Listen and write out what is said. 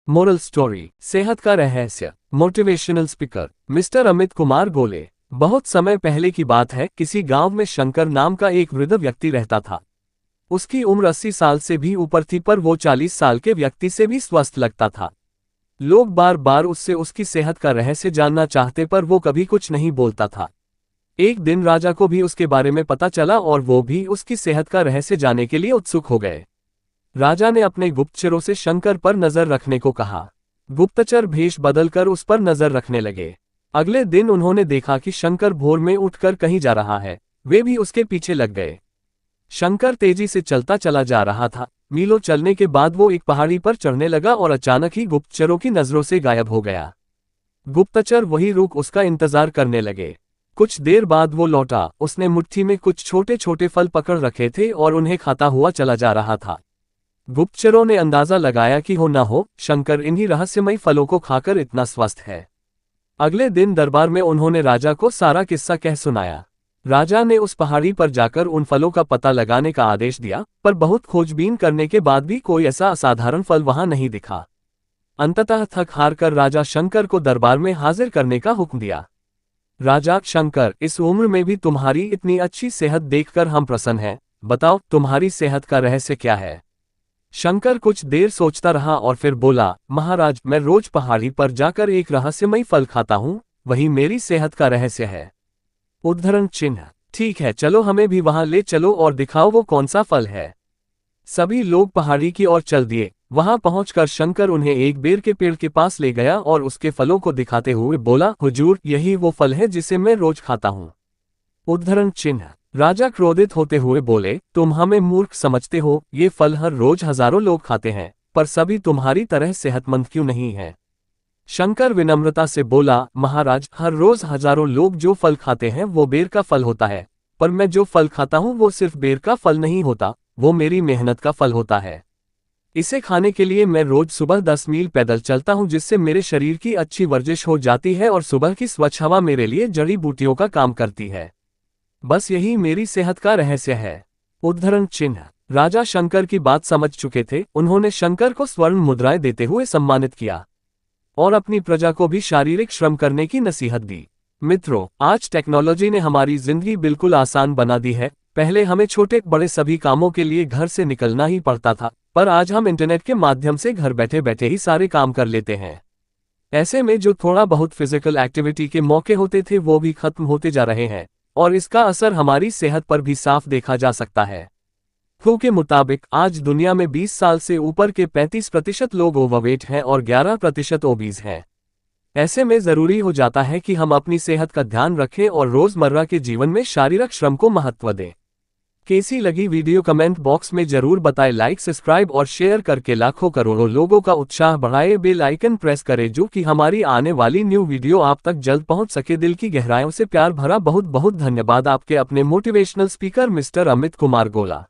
Moral story, सेहत का रहस्य। Motivational speaker mister Amit Kumar गोले। बहुत समय पहले की बात है, किसी गांव में शंकर नाम का एक वृद्ध व्यक्ति रहता था। उसकी उम्र 80 साल से भी ऊपर थी, पर वो 40 साल के व्यक्ति से भी स्वस्थ लगता था। लोग बार बार उससे उसकी सेहत का रहस्य जानना चाहते, पर वो कभी कुछ नहीं बोलता था। एक दिन राजा को भी उसके बारे में पता चला और वो भी उसकी सेहत का रहस्य जानने के लिए उत्सुक हो गए। राजा ने अपने गुप्तचरों से शंकर पर नजर रखने को कहा। गुप्तचर भेष बदलकर उस पर नजर रखने लगे। अगले दिन उन्होंने देखा कि शंकर भोर में उठकर कहीं जा रहा है। वे भी उसके पीछे लग गए। शंकर तेजी से चलता चला जा रहा था। मीलों चलने के बाद वो एक पहाड़ी पर चढ़ने लगा और अचानक ही गुप्तचरों की नजरों से गायब हो गया। गुप्तचर वहीं रुक उसका इंतजार करने लगे। कुछ देर बाद वो लौटा। उसने मुट्ठी में कुछ छोटे छोटे फल पकड़ रखे थे और उन्हें खाता हुआ चला जा रहा था। गुप्तचरों ने अंदाजा लगाया कि हो न हो शंकर इन्हीं रहस्यमयी फलों को खाकर इतना स्वस्थ है। अगले दिन दरबार में उन्होंने राजा को सारा किस्सा कह सुनाया। राजा ने उस पहाड़ी पर जाकर उन फलों का पता लगाने का आदेश दिया, पर बहुत खोजबीन करने के बाद भी कोई ऐसा असाधारण फल वहां नहीं दिखा। अंततः थक हार कर राजा शंकर को दरबार में हाजिर करने का हुक्म दिया। राजा शंकर, इस उम्र में भी तुम्हारी इतनी अच्छी सेहत देखकर हम प्रसन्न हैं। बताओ, तुम्हारी सेहत का रहस्य क्या है? शंकर कुछ देर सोचता रहा और फिर बोला, महाराज, मैं रोज पहाड़ी पर जाकर एक रहस्यमयी फल खाता हूँ, वही मेरी सेहत का रहस्य है। उद्धरण चिन्ह। ठीक है, चलो हमें भी वहां ले चलो और दिखाओ वो कौन सा फल है। सभी लोग पहाड़ी की ओर चल दिए। वहां पहुंचकर शंकर उन्हें एक बेर के पेड़ के पास ले गया और उसके फलों को दिखाते हुए बोला, हुजूर, यही वो फल है जिसे मैं रोज खाता हूँ। उद्धरण चिन्ह। राजा क्रोधित होते हुए बोले, तुम हमें मूर्ख समझते हो। ये फल हर रोज हजारों लोग खाते हैं, पर सभी तुम्हारी तरह सेहतमंद क्यों नहीं है? शंकर विनम्रता से बोला, महाराज, हर रोज हजारों लोग जो फल खाते हैं वो बेर का फल होता है, पर मैं जो फल खाता हूँ वो सिर्फ बेर का फल नहीं होता, वो मेरी मेहनत का फल होता है। इसे खाने के लिए मैं रोज सुबह 10 मील पैदल चलता हूँ, जिससे मेरे शरीर की अच्छी वर्जिश हो जाती है और सुबह की स्वच्छ हवा मेरे लिए जड़ी बूटियों का काम करती है। बस यही मेरी सेहत का रहस्य है। उद्धरण चिन्ह। राजा शंकर की बात समझ चुके थे। उन्होंने शंकर को स्वर्ण मुद्राएं देते हुए सम्मानित किया और अपनी प्रजा को भी शारीरिक श्रम करने की नसीहत दी। मित्रों, आज टेक्नोलॉजी ने हमारी जिंदगी बिल्कुल आसान बना दी है। पहले हमें छोटे बड़े सभी कामों के लिए घर से निकलना ही पड़ता था, पर आज हम इंटरनेट के माध्यम से घर बैठे बैठे ही सारे काम कर लेते हैं। ऐसे में जो थोड़ा बहुत फिजिकल एक्टिविटी के मौके होते थे वो भी खत्म होते जा रहे हैं और इसका असर हमारी सेहत पर भी साफ देखा जा सकता है। WHO के मुताबिक आज दुनिया में 20 साल से ऊपर के 35% लोग ओवरवेट हैं और 11% ओबीज हैं। ऐसे में जरूरी हो जाता है कि हम अपनी सेहत का ध्यान रखें और रोजमर्रा के जीवन में शारीरिक श्रम को महत्व दें। कैसी लगी वीडियो कमेंट बॉक्स में जरूर बताएं। लाइक, सब्सक्राइब और शेयर करके लाखों करोड़ों लोगों का उत्साह बढ़ाए। बेल आइकन प्रेस करें जो कि हमारी आने वाली न्यू वीडियो आप तक जल्द पहुंच सके। दिल की गहराइयों से प्यार भरा बहुत बहुत धन्यवाद। आपके अपने motivational speaker mister Amit Kumar गोला।